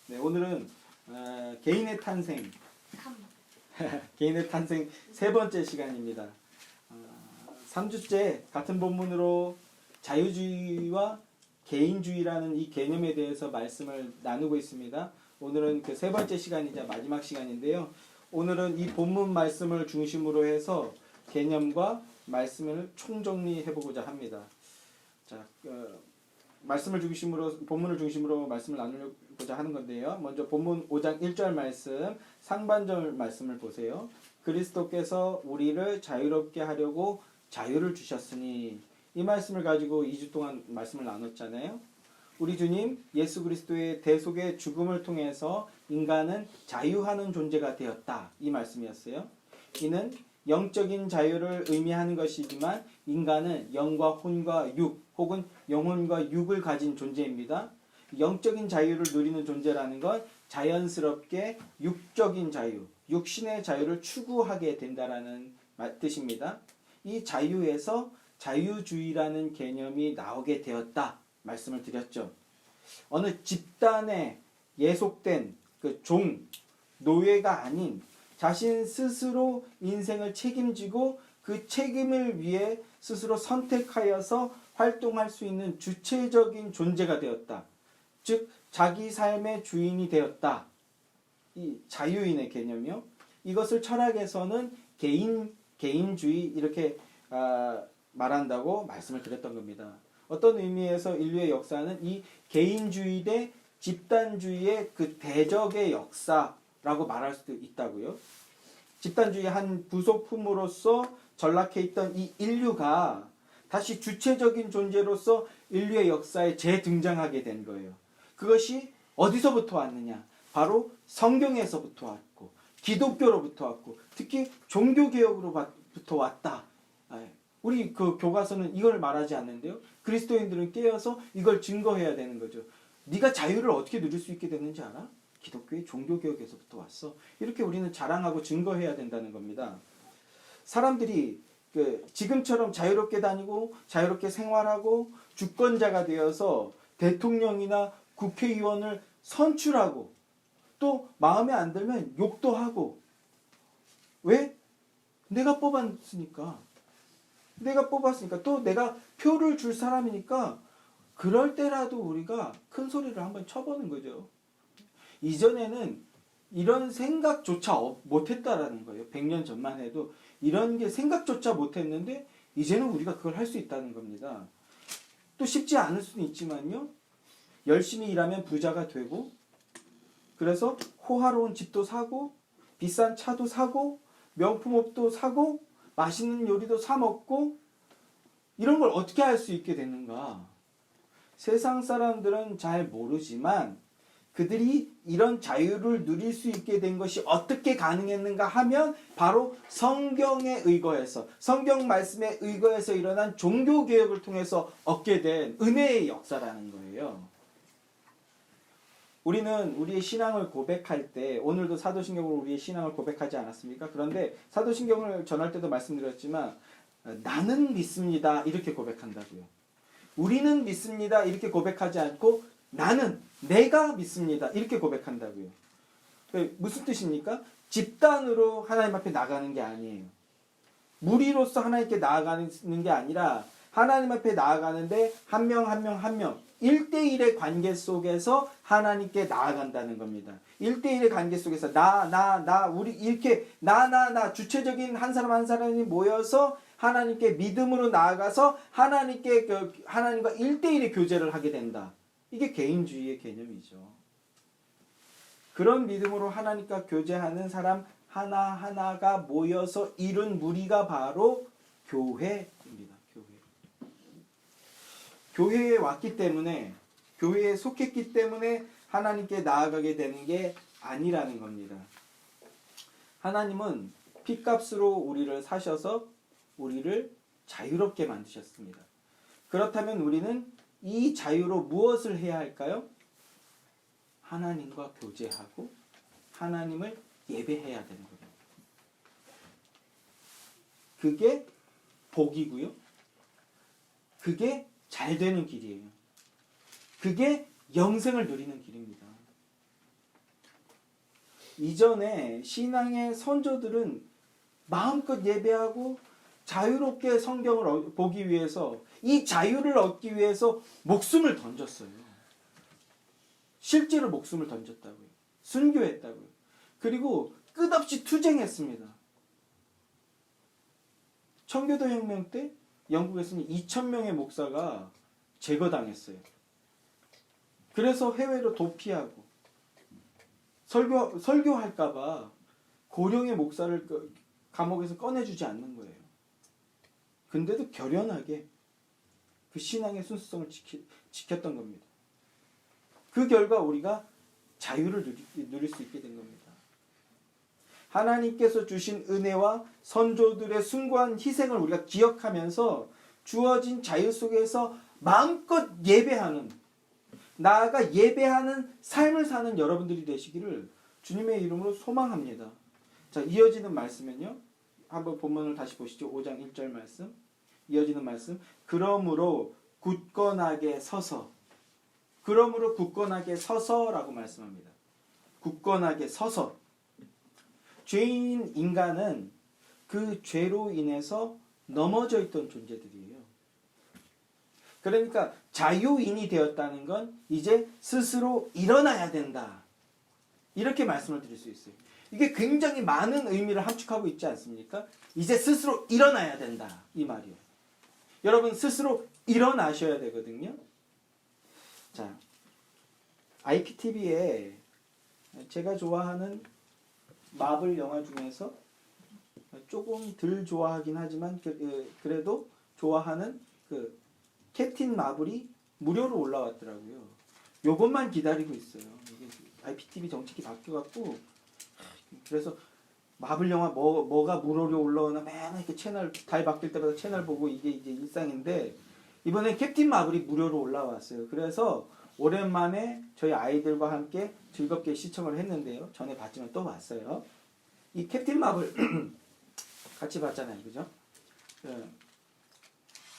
네, 오늘은 개인의 탄생, 개인의 탄생 세 번째 시간입니다. 3주째 같은 본문으로 자유주의와 개인주의라는 이 개념에 대해서 말씀을 나누고 있습니다. 오늘은 그 세 번째 시간이자 마지막 시간인데요. 오늘은 이 본문 말씀을 중심으로 해서 개념과 말씀을 총정리해보고자 합니다. 자, 말씀을 중심으로, 본문을 중심으로 말씀을 나누고자 하는 건데요. 먼저 본문 5장 1절 말씀, 상반절 말씀을 보세요. 그리스도께서 우리를 자유롭게 하려고 자유를 주셨으니, 이 말씀을 가지고 2주 동안 말씀을 나눴잖아요. 우리 주님 예수 그리스도의 대속의 죽음을 통해서 인간은 자유하는 존재가 되었다, 이 말씀이었어요. 이는 영적인 자유를 의미하는 것이지만 인간은 영과 혼과 육 혹은 영혼과 육을 가진 존재입니다. 영적인 자유를 누리는 존재라는 건 자연스럽게 육적인 자유, 육신의 자유를 추구하게 된다라는 뜻입니다. 이 자유에서 자유주의라는 개념이 나오게 되었다 말씀을 드렸죠. 어느 집단에 예속된 그 종, 노예가 아닌 자신 스스로 인생을 책임지고 그 책임을 위해 스스로 선택하여서 활동할 수 있는 주체적인 존재가 되었다. 즉 자기 삶의 주인이 되었다. 이 자유인의 개념이요. 이것을 철학에서는 개인주의 이렇게 말한다고 말씀을 드렸던 겁니다. 어떤 의미에서 인류의 역사는 이 개인주의 대 집단주의의 그 대적의 역사라고 말할 수도 있다고요. 집단주의의 한 부속품으로서 전락해 있던 이 인류가 다시 주체적인 존재로서 인류의 역사에 재등장하게 된 거예요. 그것이 어디서부터 왔느냐? 바로 성경에서부터 왔고 기독교로부터 왔고 특히 종교개혁으로부터 왔다. 우리 그 교과서는 이걸 말하지 않는데요. 그리스도인들은 깨어서 이걸 증거해야 되는 거죠. 네가 자유를 어떻게 누릴 수 있게 됐는지 알아? 기독교의 종교개혁에서부터 왔어. 이렇게 우리는 자랑하고 증거해야 된다는 겁니다. 사람들이 지금처럼 자유롭게 다니고 자유롭게 생활하고 주권자가 되어서 대통령이나 국회의원을 선출하고 또 마음에 안 들면 욕도 하고, 왜? 내가 뽑았으니까. 또 내가 표를 줄 사람이니까 그럴 때라도 우리가 큰 소리를 한번 쳐보는 거죠. 이전에는 이런 생각조차 못했다라는 거예요. 100년 전만 해도 이런 게 생각조차 못했는데 이제는 우리가 그걸 할 수 있다는 겁니다. 또 쉽지 않을 수는 있지만요. 열심히 일하면 부자가 되고, 그래서 호화로운 집도 사고 비싼 차도 사고 명품 옷도 사고 맛있는 요리도 사 먹고, 이런 걸 어떻게 할 수 있게 되는가? 세상 사람들은 잘 모르지만 그들이 이런 자유를 누릴 수 있게 된 것이 어떻게 가능했는가 하면 바로 성경에 의거해서, 성경 말씀에 의거해서 일어난 종교개혁을 통해서 얻게 된 은혜의 역사라는 거예요. 우리는 우리의 신앙을 고백할 때, 오늘도 사도신경으로 우리의 신앙을 고백하지 않았습니까? 그런데 사도신경을 전할 때도 말씀드렸지만 나는 믿습니다 이렇게 고백한다고요. 우리는 믿습니다 이렇게 고백하지 않고 내가 믿습니다 이렇게 고백한다고요. 무슨 뜻입니까? 집단으로 하나님 앞에 나가는 게 아니에요. 무리로서 하나님께 나아가는 게 아니라 하나님 앞에 나아가는데 한 명 한 명 1대1의 관계 속에서 하나님께 나아간다는 겁니다. 1대1의 관계 속에서 우리 이렇게 주체적인 한 사람 한 사람이 모여서 하나님께 믿음으로 나아가서 하나님과 1대1의 교제를 하게 된다. 이게 개인주의의 개념이죠. 그런 믿음으로 하나님과 교제하는 사람 하나하나가 모여서 이룬 무리가 바로 교회입니다. 교회에 왔기 때문에, 교회에 속했기 때문에 하나님께 나아가게 되는 게 아니라는 겁니다. 하나님은 핏값으로 우리를 사셔서 우리를 자유롭게 만드셨습니다. 그렇다면 우리는 이 자유로 무엇을 해야 할까요? 하나님과 교제하고 하나님을 예배해야 되는 겁니다. 그게 복이고요. 그게 잘 되는 길이에요. 그게 영생을 누리는 길입니다. 이전에 신앙의 선조들은 마음껏 예배하고 자유롭게 성경을 보기 위해서, 이 자유를 얻기 위해서 목숨을 던졌어요. 실제로 목숨을 던졌다고요. 순교했다고요. 그리고 끝없이 투쟁했습니다. 청교도 혁명 때 영국에서는 2,000명의 목사가 제거당했어요. 그래서 해외로 도피하고 설교할까봐 고령의 목사를 감옥에서 꺼내주지 않는 거예요. 근데도 결연하게 그 신앙의 순수성을 지켰던 겁니다. 그 결과 우리가 자유를 누릴 수 있게 된 겁니다. 하나님께서 주신 은혜와 선조들의 숭고한 희생을 우리가 기억하면서 주어진 자유 속에서 마음껏 예배하는, 나아가 예배하는 삶을 사는 여러분들이 되시기를 주님의 이름으로 소망합니다. 자, 이어지는 말씀은요. 한번 본문을 다시 보시죠. 5장 1절 말씀. 이어지는 말씀. 그러므로 굳건하게 서서. 그러므로 굳건하게 서서라고 말씀합니다. 굳건하게 서서. 죄인 인간은 그 죄로 인해서 넘어져 있던 존재들이에요. 그러니까 자유인이 되었다는 건 이제 스스로 일어나야 된다. 이렇게 말씀을 드릴 수 있어요. 이게 굉장히 많은 의미를 함축하고 있지 않습니까? 이제 스스로 일어나야 된다. 이 말이요. 여러분 스스로 일어나셔야 되거든요. 자, IPTV에 제가 좋아하는 마블 영화 중에서 조금 덜 좋아하긴 하지만 그래도 좋아하는 그 캡틴 마블이 무료로 올라왔더라고요. 요것만 기다리고 있어요. 이게 IPTV 정책이 바뀌어갖고 그래서 마블 영화 뭐가 무료로 올라오나 맨날 이렇게 채널 달 바뀔 때마다 채널 보고 이게 이제 일상인데 이번에 캡틴 마블이 무료로 올라왔어요. 그래서 오랜만에 저희 아이들과 함께 즐겁게 시청을 했는데요. 전에 봤지만 또 봤어요. 이 캡틴 마블 같이 봤잖아요. 그죠?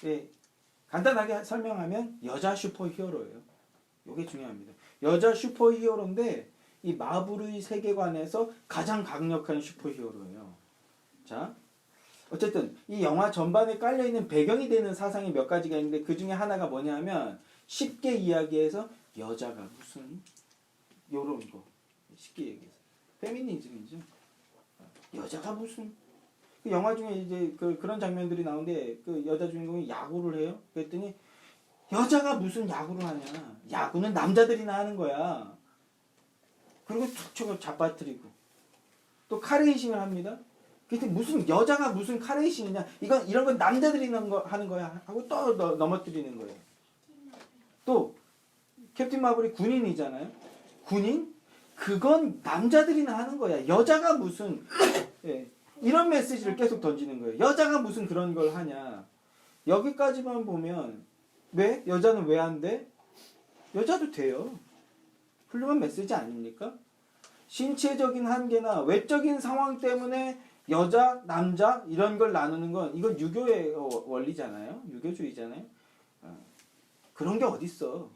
예, 간단하게 설명하면 여자 슈퍼히어로예요. 이게 중요합니다. 여자 슈퍼히어로인데 이 마블의 세계관에서 가장 강력한 슈퍼히어로예요. 자, 어쨌든 이 영화 전반에 깔려있는 배경이 되는 사상이 몇 가지가 있는데 그 중에 하나가 뭐냐면 쉽게 이야기해서 여자가 무슨 요런 거 쉽게 얘기해서 페미니즘이죠. 여자가 무슨 그 영화 중에 이제 그런 장면들이 나오는데 그 여자 주인공이 야구를 해요. 그랬더니 여자가 무슨 야구를 하냐. 야구는 남자들이나 하는 거야. 그리고 툭 쳐서 잡아뜨리고 또 카레이싱을 합니다. 그랬더니 무슨 여자가 무슨 카레이싱이냐. 이런 건 남자들이 하는 거야. 하고 또 넘어뜨리는 거예요. 또 캡틴 마블이 군인이잖아요. 군인? 그건 남자들이나 하는 거야. 여자가 무슨 예, 이런 메시지를 계속 던지는 거예요. 여자가 무슨 그런 걸 하냐. 여기까지만 보면 왜? 여자는 왜 안 돼? 여자도 돼요. 훌륭한 메시지 아닙니까? 신체적인 한계나 외적인 상황 때문에 여자, 남자 이런 걸 나누는 건 이건 유교의 원리잖아요. 유교주의잖아요. 그런 게 어딨어.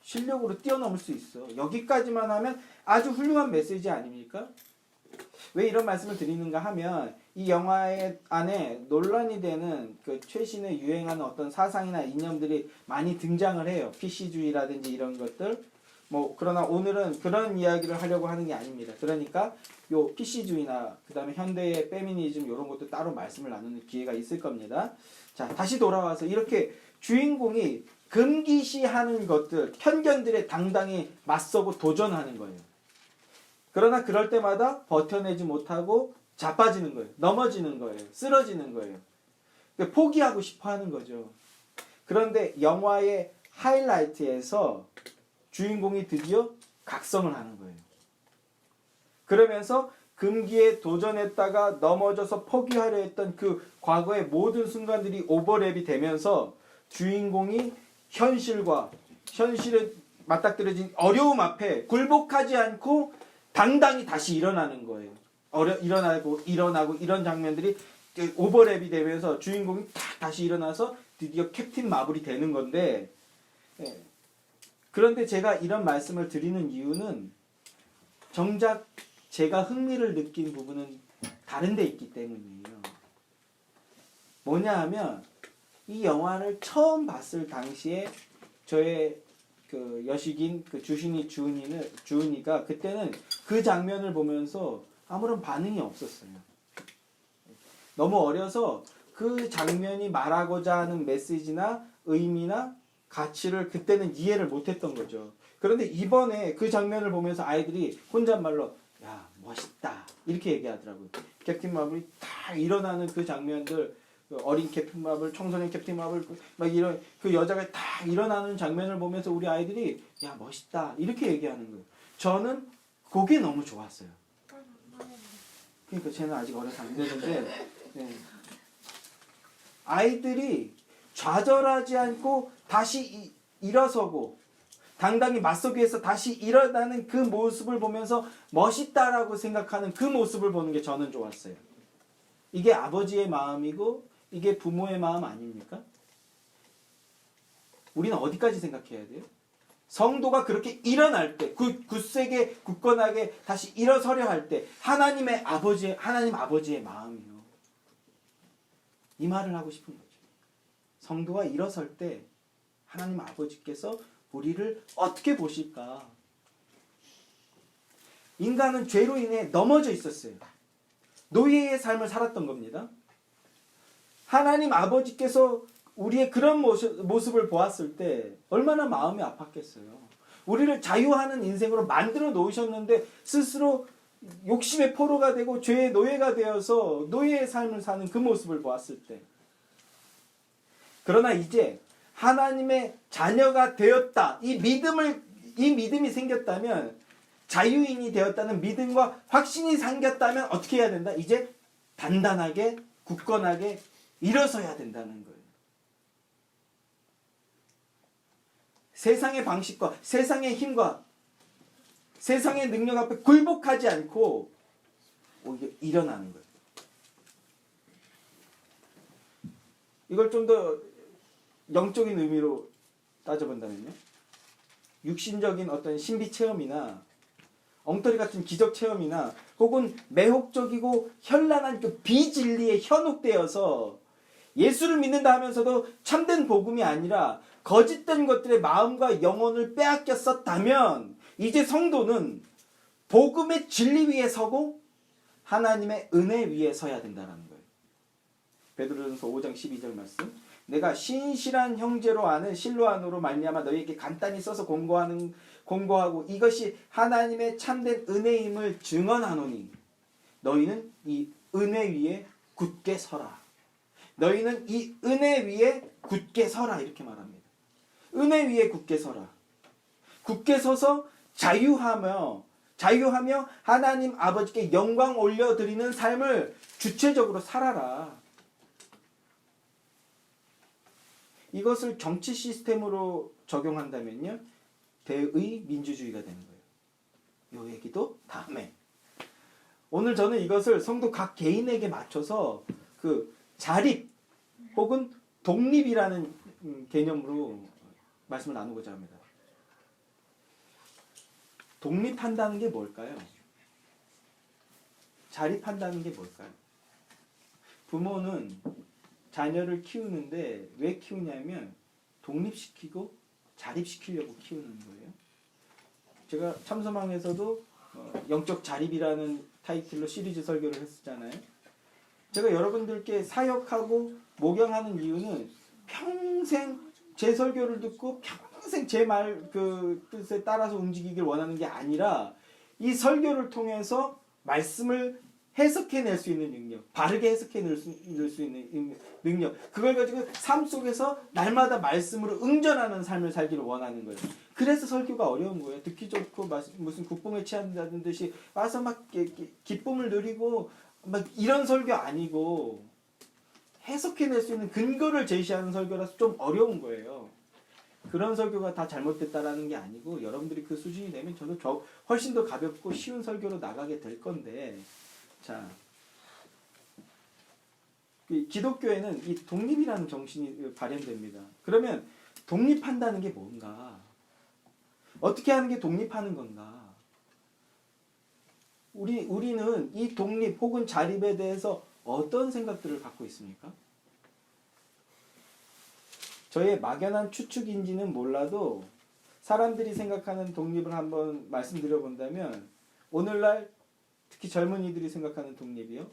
실력으로 뛰어넘을 수 있어. 여기까지만 하면 아주 훌륭한 메시지 아닙니까? 왜 이런 말씀을 드리는가 하면 이 영화의 안에 논란이 되는 그 최신에 유행하는 어떤 사상이나 이념들이 많이 등장을 해요. PC주의라든지 이런 것들. 그러나 오늘은 그런 이야기를 하려고 하는 게 아닙니다. 그러니까 요 PC주의나 그 다음에 현대의 페미니즘 이런 것도 따로 말씀을 나누는 기회가 있을 겁니다. 자, 다시 돌아와서 이렇게 주인공이 금기시하는 것들, 편견들에 당당히 맞서고 도전하는 거예요. 그러나 그럴 때마다 버텨내지 못하고 자빠지는 거예요. 넘어지는 거예요. 쓰러지는 거예요. 포기하고 싶어 하는 거죠. 그런데 영화의 하이라이트에서 주인공이 드디어 각성을 하는 거예요. 그러면서 금기에 도전했다가 넘어져서 포기하려 했던 그 과거의 모든 순간들이 오버랩이 되면서 주인공이 현실에 맞닥뜨려진 어려움 앞에 굴복하지 않고 당당히 다시 일어나는 거예요. 일어나고 이런 장면들이 오버랩이 되면서 주인공이 탁 다시 일어나서 드디어 캡틴 마블이 되는 건데 그런데 제가 이런 말씀을 드리는 이유는 정작 제가 흥미를 느낀 부분은 다른 데 있기 때문이에요. 뭐냐 하면 이 영화를 처음 봤을 당시에 저의 그 여식인 그 주은이가 그때는 그 장면을 보면서 아무런 반응이 없었어요. 너무 어려서 그 장면이 말하고자 하는 메시지나 의미나 가치를 그때는 이해를 못했던 거죠. 그런데 이번에 그 장면을 보면서 아이들이 혼잣말로 야 멋있다 이렇게 얘기하더라고요. 캡틴 마블이 다 일어나는 그 장면들, 어린 캡틴 마블, 청소년 캡틴 마블 막 이런 그 여자가 다 일어나는 장면을 보면서 우리 아이들이 야 멋있다 이렇게 얘기하는 거예요. 저는 그게 너무 좋았어요. 그러니까 쟤는 아직 어려서 안 되는데 네. 아이들이 좌절하지 않고 다시 일어서고 당당히 맞서기 위해서 다시 일어나는 그 모습을 보면서 멋있다라고 생각하는 그 모습을 보는 게 저는 좋았어요. 이게 아버지의 마음이고 이게 부모의 마음 아닙니까? 우리는 어디까지 생각해야 돼요? 성도가 그렇게 일어날 때, 굳세게 굳건하게 다시 일어서려 할 때 하나님 아버지의 마음이요. 이 말을 하고 싶은 거죠. 성도가 일어설 때 하나님 아버지께서 우리를 어떻게 보실까? 인간은 죄로 인해 넘어져 있었어요. 노예의 삶을 살았던 겁니다. 하나님 아버지께서 우리의 그런 모습을 보았을 때 얼마나 마음이 아팠겠어요. 우리를 자유하는 인생으로 만들어 놓으셨는데 스스로 욕심의 포로가 되고 죄의 노예가 되어서 노예의 삶을 사는 그 모습을 보았을 때, 그러나 이제 하나님의 자녀가 되었다. 이 믿음이 생겼다면, 자유인이 되었다는 믿음과 확신이 생겼다면 어떻게 해야 된다? 이제 단단하게 굳건하게 일어서야 된다는 거예요. 세상의 방식과 세상의 힘과 세상의 능력 앞에 굴복하지 않고 오히려 일어나는 거예요. 이걸 좀 더 영적인 의미로 따져본다면요. 육신적인 어떤 신비 체험이나 엉터리 같은 기적 체험이나 혹은 매혹적이고 현란한 그 비진리에 현혹되어서 예수를 믿는다 하면서도 참된 복음이 아니라 거짓된 것들의 마음과 영혼을 빼앗겼었다면 이제 성도는 복음의 진리 위에 서고 하나님의 은혜 위에 서야 된다는 거예요. 베드로전서 5장 12절 말씀. 내가 신실한 형제로 아는 실로아노로 말미암아 너희에게 간단히 써서 공고하고 이것이 하나님의 참된 은혜임을 증언하노니 너희는 이 은혜 위에 굳게 서라. 너희는 이 은혜 위에 굳게 서라 이렇게 말합니다. 은혜 위에 굳게 서라. 굳게 서서 자유하며 하나님 아버지께 영광 올려드리는 삶을 주체적으로 살아라. 이것을 정치 시스템으로 적용한다면요, 대의 민주주의가 되는 거예요. 이 얘기도 다음에. 오늘 저는 이것을 성도 각 개인에게 맞춰서 그 자립 혹은 독립이라는 개념으로 말씀을 나누고자 합니다. 독립한다는 게 뭘까요? 자립한다는 게 뭘까요? 부모는 자녀를 키우는데 왜 키우냐면 독립시키고 자립시키려고 키우는 거예요. 제가 참소망에서도 영적 자립이라는 타이틀로 시리즈 설교를 했었잖아요. 제가 여러분들께 사역하고 목양하는 이유는 평생 제 설교를 듣고 평생 제 말 그 뜻에 따라서 움직이길 원하는 게 아니라 이 설교를 통해서 말씀을 해석해낼 수 있는 능력, 바르게 해석해낼 수 있는 능력, 그걸 가지고 삶 속에서 날마다 말씀으로 응전하는 삶을 살기를 원하는 거예요. 그래서 설교가 어려운 거예요. 듣기 좋고 무슨 국뽕에 취한다는 듯이 와서 막 기쁨을 누리고 막 이런 설교 아니고 해석해낼 수 있는 근거를 제시하는 설교라서 좀 어려운 거예요. 그런 설교가 다 잘못됐다라는 게 아니고 여러분들이 그 수준이 되면 저도 훨씬 더 가볍고 쉬운 설교로 나가게 될 건데, 자, 기독교에는 이 독립이라는 정신이 발현됩니다. 그러면 독립한다는 게 뭔가? 어떻게 하는 게 독립하는 건가? 우리는 이 독립 혹은 자립에 대해서 어떤 생각들을 갖고 있습니까? 저의 막연한 추측인지는 몰라도 사람들이 생각하는 독립을 한번 말씀드려 본다면 오늘날 특히 젊은이들이 생각하는 독립이요.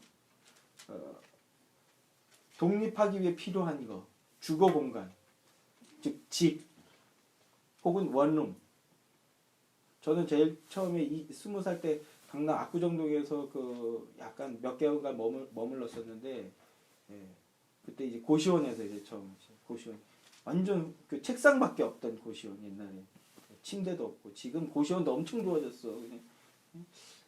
독립하기 위해 필요한 거, 주거 공간, 즉 집 혹은 원룸. 저는 제일 처음에 20살 때 강남 압구정동에서 그 약간 몇 개월간 머물렀었는데, 예, 그때 이제 고시원에서 이제 처음 고시원 완전 그 책상밖에 없던 고시원. 옛날에 침대도 없고. 지금 고시원도 엄청 좋아졌어. 그냥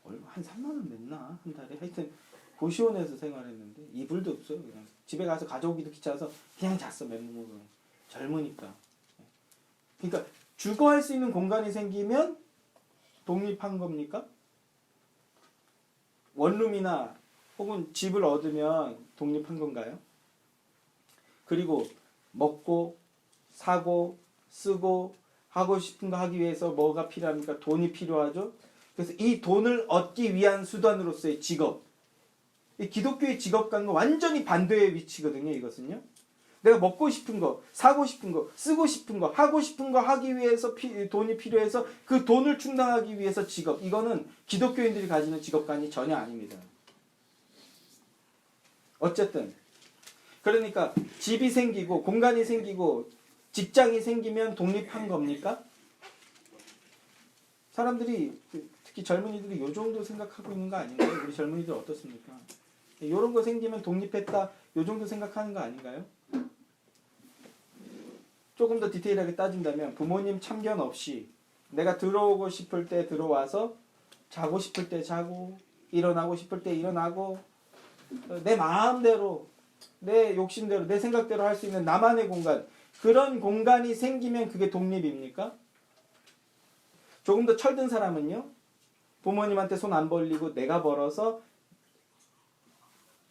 얼마 한 3만 원 냈나 한 달에. 하여튼 고시원에서 생활했는데 이불도 없어요. 그냥 집에 가서 가져오기도 귀찮아서 그냥 잤어. 맨몸으로. 젊으니까. 그러니까 주거할 수 있는 공간이 생기면 독립한 겁니까? 원룸이나 혹은 집을 얻으면 독립한 건가요? 그리고 먹고 사고 쓰고 하고 싶은 거 하기 위해서 뭐가 필요합니까? 돈이 필요하죠. 그래서 이 돈을 얻기 위한 수단으로서의 직업, 이 기독교의 직업과는 완전히 반대의 위치거든요. 이것은요. 내가 먹고 싶은 거, 사고 싶은 거, 쓰고 싶은 거, 하고 싶은 거 하기 위해서 돈이 필요해서 그 돈을 충당하기 위해서 직업. 이거는 기독교인들이 가지는 직업관이 전혀 아닙니다. 어쨌든 그러니까 집이 생기고 공간이 생기고 직장이 생기면 독립한 겁니까? 사람들이 특히 젊은이들이 요 정도 생각하고 있는 거 아닌가요? 우리 젊은이들 어떻습니까? 이런 거 생기면 독립했다 요 정도 생각하는 거 아닌가요? 조금 더 디테일하게 따진다면 부모님 참견 없이 내가 들어오고 싶을 때 들어와서 자고 싶을 때 자고 일어나고 싶을 때 일어나고 내 마음대로 내 욕심대로 내 생각대로 할 수 있는 나만의 공간, 그런 공간이 생기면 그게 독립입니까? 조금 더 철든 사람은요, 부모님한테 손 안 벌리고 내가 벌어서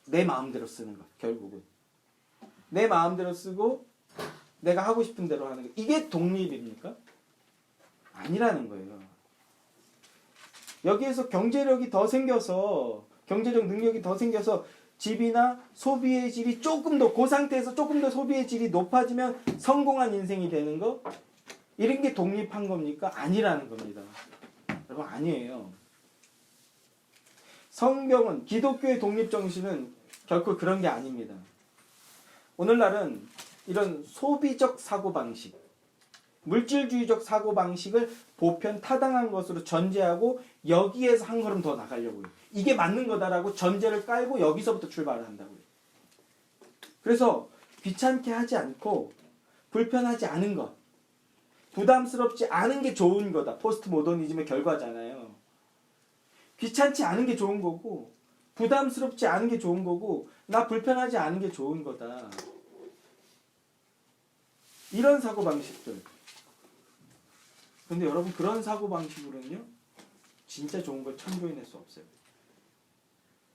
내 마음대로 쓰는 것. 결국은 내 마음대로 쓰고 내가 하고 싶은 대로 하는 것. 이게 독립입니까? 아니라는 거예요. 여기에서 경제력이 더 생겨서, 경제적 능력이 더 생겨서 집이나 소비의 질이 조금 더, 그 상태에서 조금 더 소비의 질이 높아지면 성공한 인생이 되는 거? 이런 게 독립한 겁니까? 아니라는 겁니다. 여러분, 아니에요. 성경은, 기독교의 독립정신은 결코 그런 게 아닙니다. 오늘날은 이런 소비적 사고방식, 물질주의적 사고방식을 보편 타당한 것으로 전제하고 여기에서 한 걸음 더 나가려고 해요. 이게 맞는 거다라고 전제를 깔고 여기서부터 출발을 한다고요. 그래서 귀찮게 하지 않고 불편하지 않은 것, 부담스럽지 않은 게 좋은 거다. 포스트 모더니즘의 결과잖아요. 귀찮지 않은 게 좋은 거고 부담스럽지 않은 게 좋은 거고 나 불편하지 않은 게 좋은 거다. 이런 사고방식들. 근데 여러분, 그런 사고방식으로는요 진짜 좋은 걸 창조해낼 수 없어요.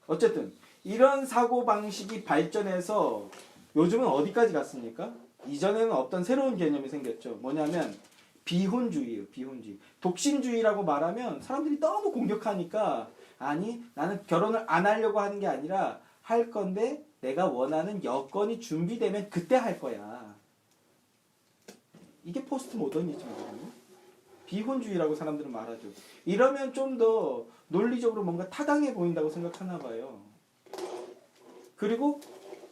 어쨌든 이런 사고방식이 발전해서 요즘은 어디까지 갔습니까? 이전에는 어떤 새로운 개념이 생겼죠. 뭐냐면 비혼주의예요. 비혼주의. 독신주의라고 말하면 사람들이 너무 공격하니까, 아니 나는 결혼을 안 하려고 하는 게 아니라 할 건데 내가 원하는 여건이 준비되면 그때 할 거야. 이게 포스트 모더니즘이거든요. 비혼주의라고 사람들은 말하죠. 이러면 좀 더 논리적으로 뭔가 타당해 보인다고 생각하나 봐요. 그리고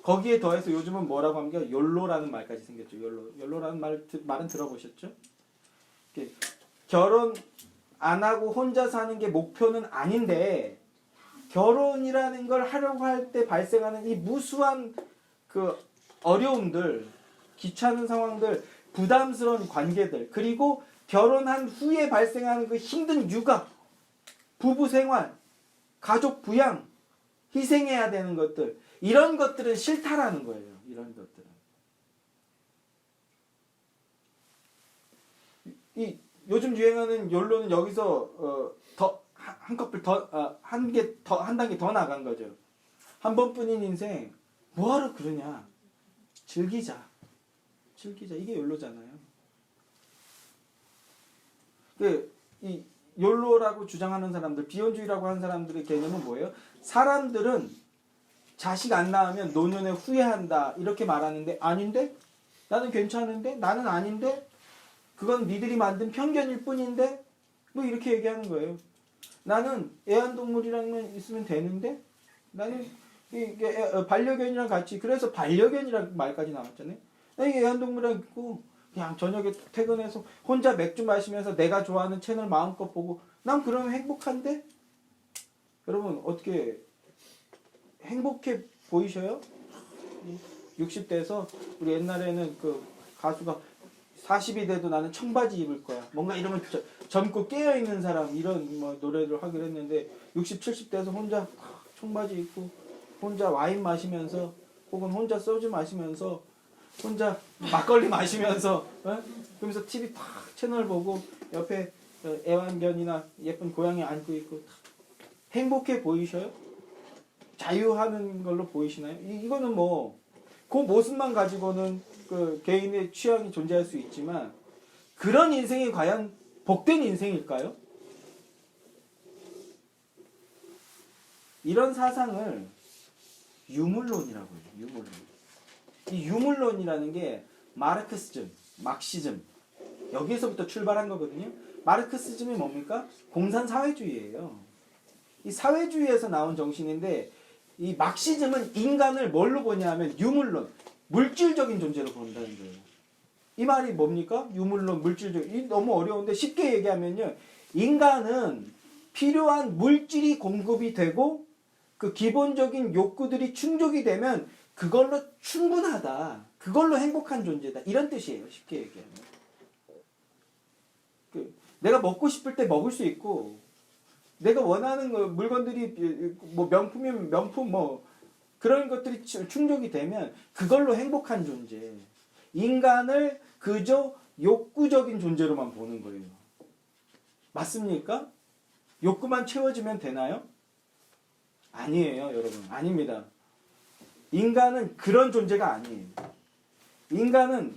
거기에 더해서 요즘은 뭐라고 하면 욜로라는 말까지 생겼죠. 욜로라는 말은 들어보셨죠? 결혼 안 하고 혼자 사는 게 목표는 아닌데 결혼이라는 걸 하려고 할 때 발생하는 이 무수한 그 어려움들, 귀찮은 상황들, 부담스러운 관계들, 그리고 결혼한 후에 발생하는 그 힘든 육아, 부부 생활, 가족 부양, 희생해야 되는 것들, 이런 것들은 싫다라는 거예요. 이런 것들은. 이 요즘 유행하는 욜로는 여기서 더 한 커플 더 한 단계 더 나간 거죠. 한 번뿐인 인생 뭐하러 그러냐? 즐기자. 이게 욜로잖아요. 욜로라고 주장하는 사람들, 비혼주의라고 하는 사람들의 개념은 뭐예요? 사람들은 자식 안 낳으면 노년에 후회한다 이렇게 말하는데 아닌데? 나는 괜찮은데? 나는 아닌데? 그건 니들이 만든 편견일 뿐인데? 뭐 이렇게 얘기하는 거예요. 나는 애완동물이랑 있으면 되는데? 나는 반려견이랑 같이, 그래서 반려견이라는 말까지 나왔잖아요. 나 애완동물이랑 있고 그냥 저녁에 퇴근해서 혼자 맥주 마시면서 내가 좋아하는 채널 마음껏 보고 난 그러면 행복한데? 여러분 어떻게 행복해 보이셔요? 60대에서 우리 옛날에는 그 가수가 40이 돼도 나는 청바지 입을 거야. 뭔가 이러면 젊고 깨어있는 사람 이런 뭐 노래를 하기로 했는데 60, 70대에서 혼자 청바지 입고 혼자 와인 마시면서 혹은 혼자 소주 마시면서 혼자 막걸리 마시면서 그러면서 TV 탁 채널 보고 옆에 애완견이나 예쁜 고양이 안고 있고 행복해 보이셔요? 자유하는 걸로 보이시나요? 이거는 뭐 그 모습만 가지고는 그 개인의 취향이 존재할 수 있지만 그런 인생이 과연 복된 인생일까요? 이런 사상을 유물론이라고 해요. 유물론. 이 유물론이라는 게 마르크시즘, 막시즘 여기에서부터 출발한 거거든요. 마르크시즘이 뭡니까? 공산사회주의예요. 이 사회주의에서 나온 정신인데 이 막시즘은 인간을 뭘로 보냐면 유물론, 물질적인 존재로 본다는 거예요. 이 말이 뭡니까? 유물론, 물질적. 이 너무 어려운데 쉽게 얘기하면요. 인간은 필요한 물질이 공급이 되고 그 기본적인 욕구들이 충족이 되면 그걸로 충분하다. 그걸로 행복한 존재다. 이런 뜻이에요. 쉽게 얘기하면. 내가 먹고 싶을 때 먹을 수 있고 내가 원하는 물건들이 뭐 명품이면 명품 뭐 그런 것들이 충족이 되면 그걸로 행복한 존재. 인간을 그저 욕구적인 존재로만 보는 거예요. 맞습니까? 욕구만 채워지면 되나요? 아니에요, 여러분. 아닙니다. 인간은 그런 존재가 아니에요. 인간은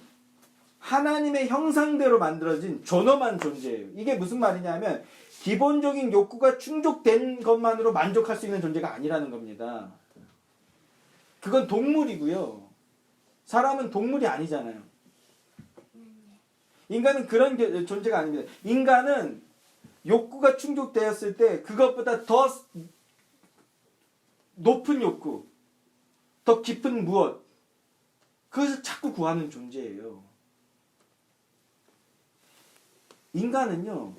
하나님의 형상대로 만들어진 존엄한 존재예요. 이게 무슨 말이냐면 기본적인 욕구가 충족된 것만으로 만족할 수 있는 존재가 아니라는 겁니다. 그건 동물이고요. 사람은 동물이 아니잖아요. 인간은 그런 존재가 아닙니다. 인간은 욕구가 충족되었을 때 그것보다 더 높은 욕구, 더 깊은 무엇, 그것을 자꾸 구하는 존재예요. 인간은요,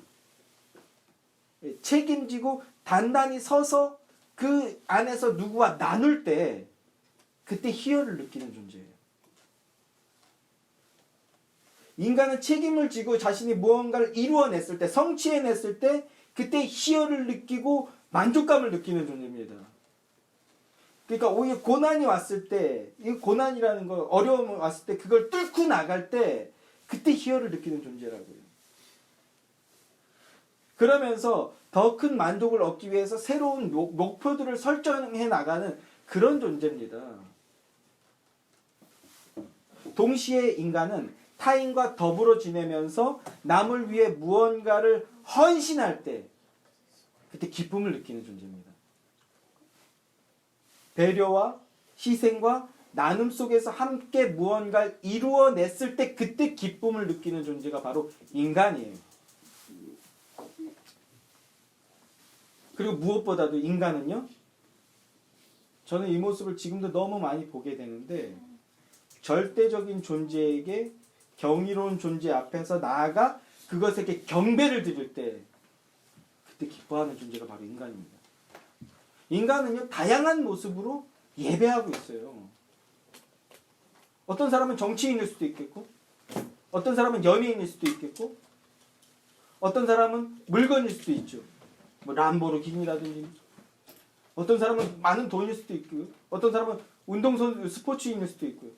책임지고 단단히 서서 그 안에서 누구와 나눌 때 그때 희열을 느끼는 존재예요. 인간은 책임을 지고 자신이 무언가를 이루어냈을 때, 성취해냈을 때 그때 희열을 느끼고 만족감을 느끼는 존재입니다. 그러니까 오히려 고난이 왔을 때, 이 고난이라는 거, 어려움이 왔을 때 그걸 뚫고 나갈 때 그때 희열을 느끼는 존재라고요. 그러면서 더 큰 만족을 얻기 위해서 새로운 목표들을 설정해 나가는 그런 존재입니다. 동시에 인간은 타인과 더불어 지내면서 남을 위해 무언가를 헌신할 때 그때 기쁨을 느끼는 존재입니다. 배려와 희생과 나눔 속에서 함께 무언가를 이루어냈을 때 그때 기쁨을 느끼는 존재가 바로 인간이에요. 그리고 무엇보다도 인간은요, 저는 이 모습을 지금도 너무 많이 보게 되는데 절대적인 존재에게 경이로운 존재 앞에서 나아가 그것에게 경배를 드릴 때 그때 기뻐하는 존재가 바로 인간입니다. 인간은요, 다양한 모습으로 예배하고 있어요. 어떤 사람은 정치인일 수도 있겠고, 어떤 사람은 연예인일 수도 있겠고, 어떤 사람은 물건일 수도 있죠. 뭐 람보르기니라든지, 어떤 사람은 많은 돈일 수도 있고요. 어떤 사람은 운동선수, 스포츠인일 수도 있고요.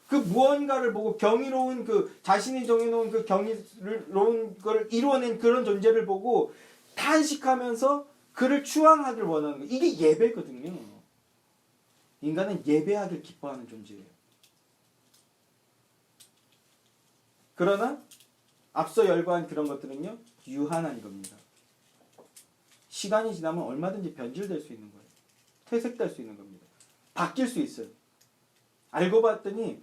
그 무언가를 보고 경이로운 그 자신이 정해놓은 그 경이로운 걸 이루어낸 그런 존재를 보고 탄식하면서 그를 추앙하길 원하는 거예요. 이게 예배거든요. 인간은 예배하길 기뻐하는 존재예요. 그러나 앞서 열거한 그런 것들은요, 유한한 겁니다. 시간이 지나면 얼마든지 변질될 수 있는 거예요. 퇴색될 수 있는 겁니다. 바뀔 수 있어요. 알고 봤더니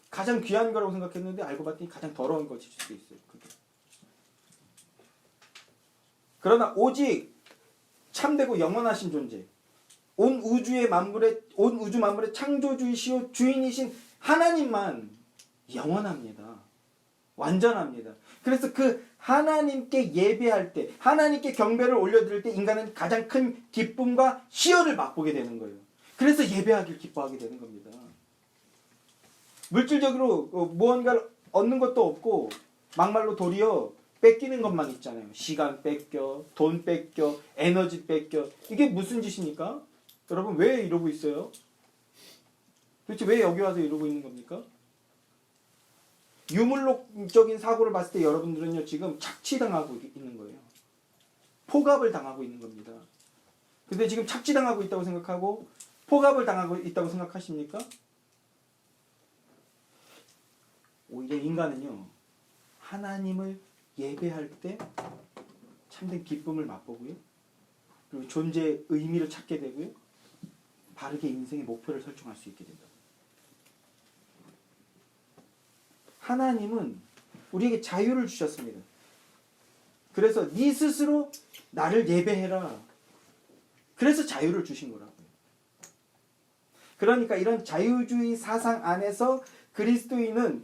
가장 귀한 거라고 생각했는데 알고 봤더니 가장 더러운 것일 수도 있어요. 그게. 그러나 오직 참되고 영원하신 존재, 온 우주 만물의 창조주이시오 주인이신 하나님만 영원합니다. 완전합니다. 그래서 그 하나님께 예배할 때, 하나님께 경배를 올려드릴 때 인간은 가장 큰 기쁨과 희열을 맛보게 되는 거예요. 그래서 예배하길 기뻐하게 되는 겁니다. 물질적으로 무언가를 얻는 것도 없고 막말로 도리어 뺏기는 것만 있잖아요. 시간 뺏겨, 돈 뺏겨, 에너지 뺏겨. 이게 무슨 짓입니까? 여러분 왜 이러고 있어요? 도대체 왜 여기 와서 이러고 있는 겁니까? 유물론적인 사고를 봤을 때 여러분들은요 지금 착취당하고 있는 거예요. 포갑을 당하고 있는 겁니다. 근데 지금 착취당하고 있다고 생각하고 포갑을 당하고 있다고 생각하십니까? 오히려 인간은요 하나님을 예배할 때 참된 기쁨을 맛보고요. 그리고 존재의 의미를 찾게 되고요. 바르게 인생의 목표를 설정할 수 있게 된다. 하나님은 우리에게 자유를 주셨습니다. 그래서 네 스스로 나를 예배해라. 그래서 자유를 주신 거라고요. 그러니까 이런 자유주의 사상 안에서 그리스도인의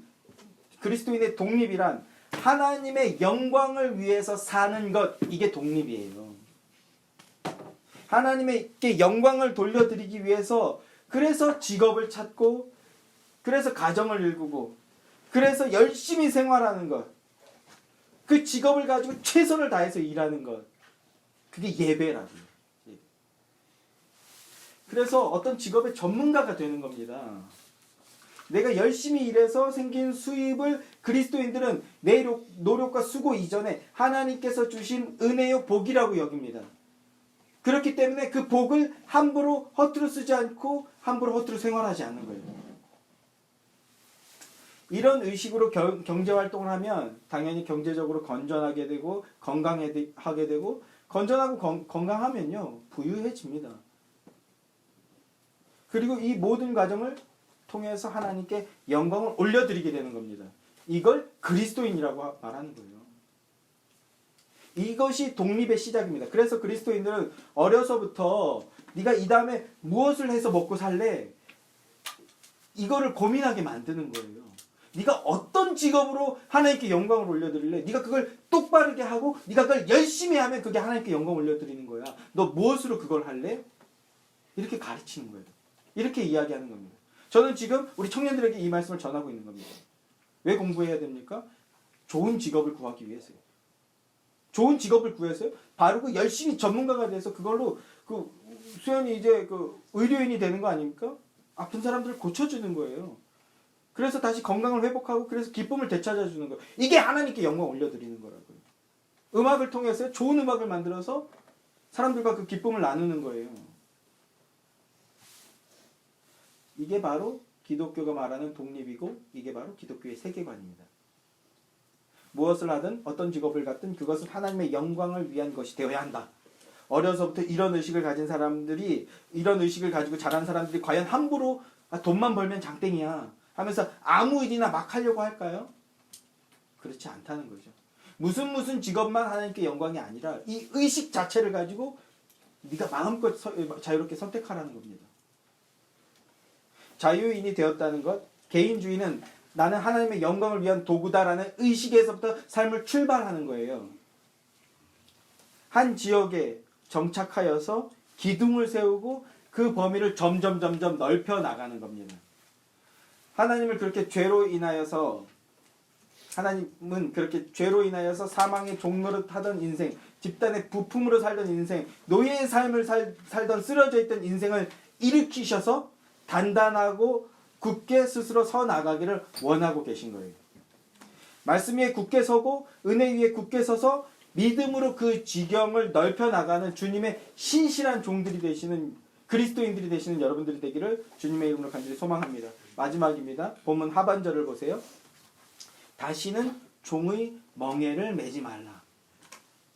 독립이란 하나님의 영광을 위해서 사는 것, 이게 독립이에요. 하나님께 영광을 돌려드리기 위해서 그래서 직업을 찾고 그래서 가정을 일구고 그래서 열심히 생활하는 것, 그 직업을 가지고 최선을 다해서 일하는 것, 그게 예배라고요. 그래서 어떤 직업의 전문가가 되는 겁니다. 내가 열심히 일해서 생긴 수입을 그리스도인들은 내 노력과 수고 이전에 하나님께서 주신 은혜요 복이라고 여깁니다. 그렇기 때문에 그 복을 함부로 허투루 쓰지 않고 함부로 허투루 생활하지 않는 거예요. 이런 의식으로 경제활동을 하면 당연히 경제적으로 건전하게 되고 건강하게 되고 건전하고 건강하면요 부유해집니다. 그리고 이 모든 과정을 통해서 하나님께 영광을 올려드리게 되는 겁니다. 이걸 그리스도인이라고 말하는 거예요. 이것이 독립의 시작입니다. 그래서 그리스도인들은 어려서부터 네가 이 다음에 무엇을 해서 먹고 살래? 이거를 고민하게 만드는 거예요. 네가 어떤 직업으로 하나님께 영광을 올려드릴래? 네가 그걸 똑바르게 하고 네가 그걸 열심히 하면 그게 하나님께 영광을 올려드리는 거야. 너 무엇으로 그걸 할래? 이렇게 가르치는 거예요. 이렇게 이야기하는 겁니다. 저는 지금 우리 청년들에게 이 말씀을 전하고 있는 겁니다. 왜 공부해야 됩니까? 좋은 직업을 구하기 위해서요. 좋은 직업을 구해서요. 바르고 열심히 전문가가 돼서 그걸로 수연이 이제 의료인이 되는 거 아닙니까? 아픈 사람들을 고쳐주는 거예요. 그래서 다시 건강을 회복하고 그래서 기쁨을 되찾아주는 거예요. 이게 하나님께 영광 올려드리는 거라고요. 음악을 통해서 좋은 음악을 만들어서 사람들과 그 기쁨을 나누는 거예요. 이게 바로 기독교가 말하는 독립이고 이게 바로 기독교의 세계관입니다. 무엇을 하든 어떤 직업을 갖든 그것은 하나님의 영광을 위한 것이 되어야 한다. 어려서부터 이런 의식을 가진 사람들이 이런 의식을 가지고 자란 사람들이 과연 함부로 돈만 벌면 장땡이야 하면서 아무 일이나 막 하려고 할까요? 그렇지 않다는 거죠. 무슨 직업만 하나님께 영광이 아니라 이 의식 자체를 가지고 네가 마음껏 자유롭게 선택하라는 겁니다. 자유인이 되었다는 것, 개인주의는 나는 하나님의 영광을 위한 도구다라는 의식에서부터 삶을 출발하는 거예요. 한 지역에 정착하여서 기둥을 세우고 그 범위를 점점 넓혀 나가는 겁니다. 하나님은 그렇게 죄로 인하여서 사망의 종노릇 하던 인생, 집단의 부품으로 살던 인생, 노예의 삶을 살던 쓰러져 있던 인생을 일으키셔서 단단하고 굳게 스스로 서 나가기를 원하고 계신 거예요. 말씀 위에 굳게 서고 은혜 위에 굳게 서서 믿음으로 그 지경을 넓혀 나가는 주님의 신실한 종들이 되시는 그리스도인들이 되시는 여러분들이 되기를 주님의 이름으로 간절히 소망합니다. 마지막입니다. 본문 하반절을 보세요. 다시는 종의 멍에를 매지 말라.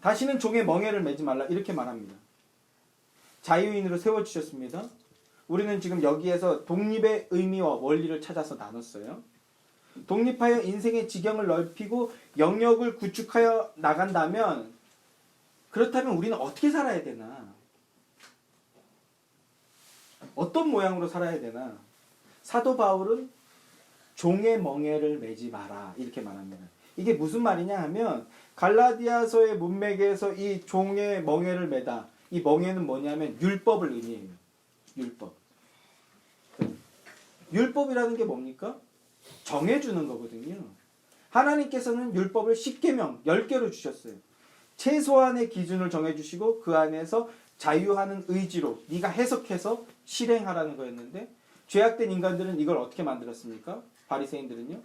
다시는 종의 멍에를 매지 말라 이렇게 말합니다. 자유인으로 세워주셨습니다. 우리는 지금 여기에서 독립의 의미와 원리를 찾아서 나눴어요. 독립하여 인생의 지경을 넓히고 영역을 구축하여 나간다면 그렇다면 우리는 어떻게 살아야 되나? 어떤 모양으로 살아야 되나? 사도 바울은 종의 멍에를 매지 마라 이렇게 말합니다. 이게 무슨 말이냐 하면 갈라디아서의 문맥에서 이 종의 멍에를 매다. 이 멍에는 뭐냐면 율법을 의미해요. 율법. 율법이라는 게 뭡니까? 정해주는 거거든요. 하나님께서는 율법을 10계명, 10개로 주셨어요. 최소한의 기준을 정해주시고 그 안에서 자유하는 의지로 네가 해석해서 실행하라는 거였는데 죄악된 인간들은 이걸 어떻게 만들었습니까? 바리새인들은요.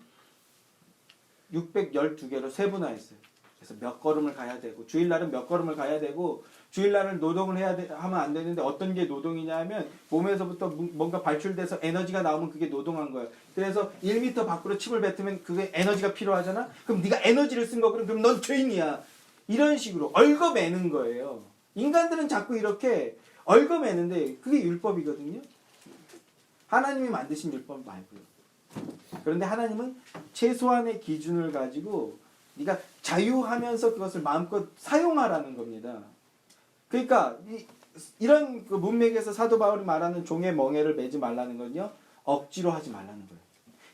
612개로 세분화했어요. 그래서 몇 걸음을 가야 되고 주일날은 몇 걸음을 가야 되고 주일날은 노동을 하면 안 되는데 어떤 게 노동이냐 하면 몸에서부터 뭔가 발출돼서 에너지가 나오면 그게 노동한 거예요. 그래서 1m 밖으로 침을 뱉으면 그게 에너지가 필요하잖아. 그럼 네가 에너지를 쓴 거거든. 그럼 넌 죄인이야. 이런 식으로 얽어매는 거예요. 인간들은 자꾸 이렇게 얽어매는데 그게 율법이거든요. 하나님이 만드신 율법 말고요. 그런데 하나님은 최소한의 기준을 가지고 네가 자유하면서 그것을 마음껏 사용하라는 겁니다. 그러니까 이런 그 문맥에서 사도 바울이 말하는 종의 멍에를 매지 말라는 건요. 억지로 하지 말라는 거예요.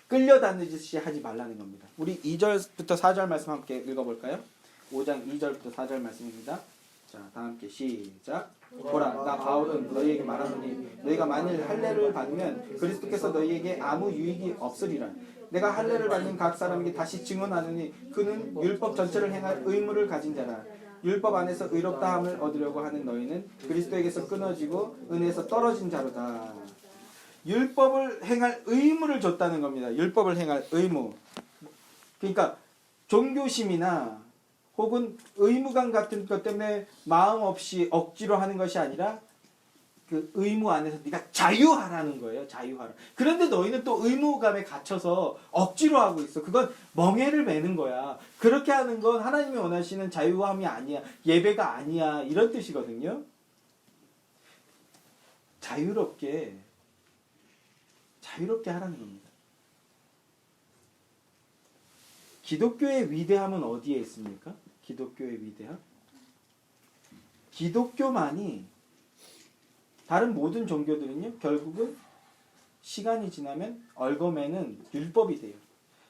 끌려다니듯이 하지 말라는 겁니다. 우리 2절부터 4절 말씀 함께 읽어볼까요? 5장 2절부터 4절 말씀입니다. 자, 다 함께 시작. 보라, 나 바울은 너희에게 말하노니 너희가 만일 할례를 받으면 그리스도께서 너희에게 아무 유익이 없으리라. 내가 할례를 받는 각 사람에게 다시 증언하노니 그는 율법 전체를 행할 의무를 가진 자라. 율법 안에서 의롭다함을 얻으려고 하는 너희는 그리스도에게서 끊어지고 은혜에서 떨어진 자로다. 율법을 행할 의무를 줬다는 겁니다. 율법을 행할 의무. 그러니까 종교심이나 혹은 의무감 같은 것 때문에 마음 없이 억지로 하는 것이 아니라 그 의무 안에서 네가 자유하라는 거예요. 자유하라. 그런데 너희는 또 의무감에 갇혀서 억지로 하고 있어. 그건 멍에를 매는 거야. 그렇게 하는 건 하나님이 원하시는 자유함이 아니야. 예배가 아니야. 이런 뜻이거든요. 자유롭게 하라는 겁니다. 기독교의 위대함은 어디에 있습니까? 기독교의 위대함? 기독교만이 다른 모든 종교들은요, 결국은 시간이 지나면 얽어매는 율법이 돼요.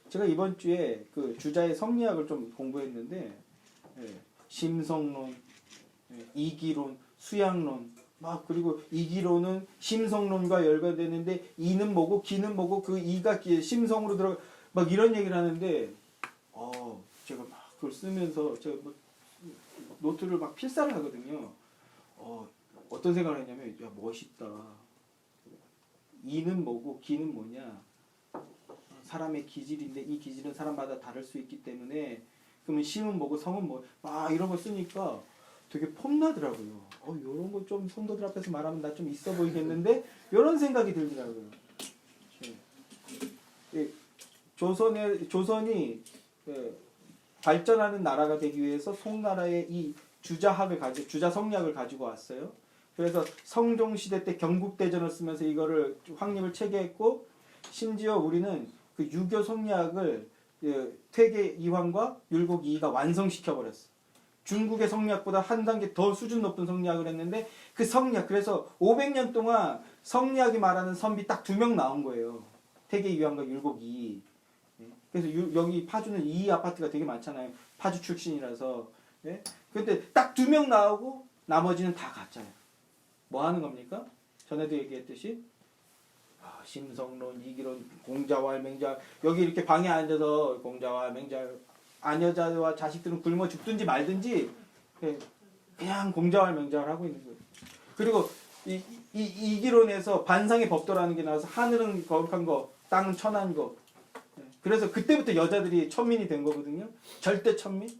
제가 이번 주에 그 주자의 성리학을 좀 공부했는데, 심성론, 이기론, 수양론, 그리고 이기론은 심성론과 연결되는데, 이는 뭐고, 기는 뭐고, 그 이가 심성으로 들어가, 이런 얘기를 하는데, 제가 그걸 쓰면서, 제가 노트를 필사를 하거든요. 어떤 생각을 했냐면, 야, 멋있다. 이는 뭐고 기는 뭐냐. 사람의 기질인데 이 기질은 사람마다 다를 수 있기 때문에 그러면 심은 뭐고 성은 뭐 이런 거 쓰니까 되게 폼나더라고요. 이런 거 좀 성도들 앞에서 말하면 나 좀 있어 보이겠는데 이런 생각이 들더라고요. 조선이 발전하는 나라가 되기 위해서 송나라의 이 주자 성리학을 가지고 왔어요. 그래서 성종시대 때 경국대전을 쓰면서 이거를 확립을 체계했고, 심지어 우리는 그 유교 성리학을 퇴계 이황과 율곡 이이가 완성시켜버렸어. 중국의 성리학보다 한 단계 더 수준 높은 성리학을 했는데 그 성리학, 그래서 500년 동안 성리학이 말하는 선비 딱 2명 나온 거예요. 퇴계 이황과 율곡 이이. 그래서 여기 파주는 이이 아파트가 되게 많잖아요. 파주 출신이라서. 근데 딱 2명 나오고 나머지는 다 가짜예요. 뭐 하는 겁니까? 전에도 얘기했듯이 심성론, 이기론, 공자왈, 맹자왈, 여기 이렇게 방에 앉아서 공자왈, 맹자왈, 아녀자와 자식들은 굶어 죽든지 말든지 그냥 공자왈, 맹자왈 하고 있는 거예요. 그리고 이기론에서 반상의 법도라는 게 나와서 하늘은 거룩한 거, 땅은 천한 거. 그래서 그때부터 여자들이 천민이 된 거거든요. 절대 천민.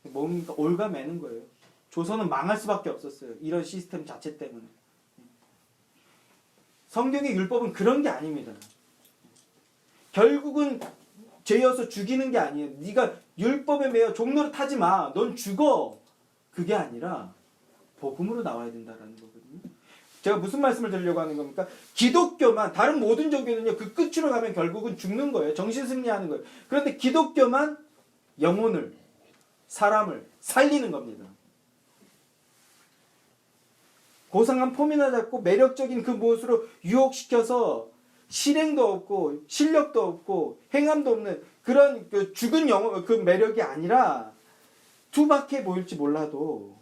뭡니까? 올가매는 거예요. 조선은 망할 수밖에 없었어요. 이런 시스템 자체 때문에. 성경의 율법은 그런 게 아닙니다. 결국은 죄여서 죽이는 게 아니에요. 네가 율법에 매여 종노릇 하지 마. 넌 죽어. 그게 아니라 복음으로 나와야 된다라는 거거든요. 제가 무슨 말씀을 드리려고 하는 겁니까? 기독교만, 다른 모든 종교는요, 그 끝으로 가면 결국은 죽는 거예요. 정신 승리하는 거예요. 그런데 기독교만 영혼을, 사람을 살리는 겁니다. 고상한 폼이나 잡고 매력적인 그 무엇으로 유혹시켜서 실행도 없고 실력도 없고 행함도 없는 그런 그 죽은 영혼, 그 매력이 아니라 투박해 보일지 몰라도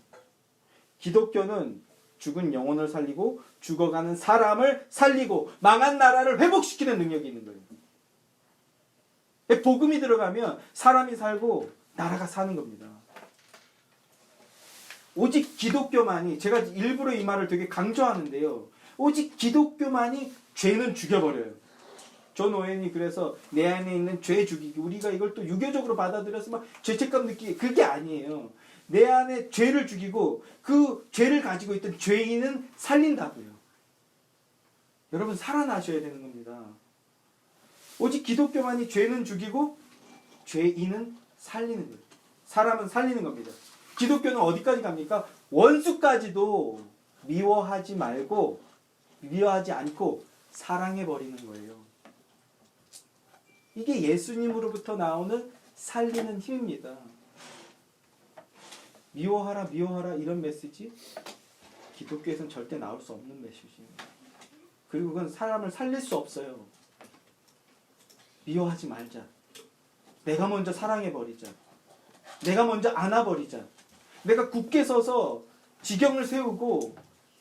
기독교는 죽은 영혼을 살리고 죽어가는 사람을 살리고 망한 나라를 회복시키는 능력이 있는 거예요. 복음이 들어가면 사람이 살고 나라가 사는 겁니다. 오직 기독교만이, 제가 일부러 이 말을 되게 강조하는데요, 오직 기독교만이 죄는 죽여버려요. 존 오웬이 그래서 내 안에 있는 죄 죽이기, 우리가 이걸 또 유교적으로 받아들여서 막 죄책감 느끼기, 그게 아니에요. 내 안에 죄를 죽이고 그 죄를 가지고 있던 죄인은 살린다고요. 여러분, 살아나셔야 되는 겁니다. 오직 기독교만이 죄는 죽이고 죄인은 살리는 거예요. 사람은 살리는 겁니다. 기독교는 어디까지 갑니까? 원수까지도 미워하지 말고, 미워하지 않고 사랑해버리는 거예요. 이게 예수님으로부터 나오는 살리는 힘입니다. 미워하라, 미워하라 이런 메시지 기독교에서는 절대 나올 수 없는 메시지입니다. 그리고 그건 사람을 살릴 수 없어요. 미워하지 말자. 내가 먼저 사랑해버리자. 내가 먼저 안아버리자. 내가 굳게 서서 지경을 세우고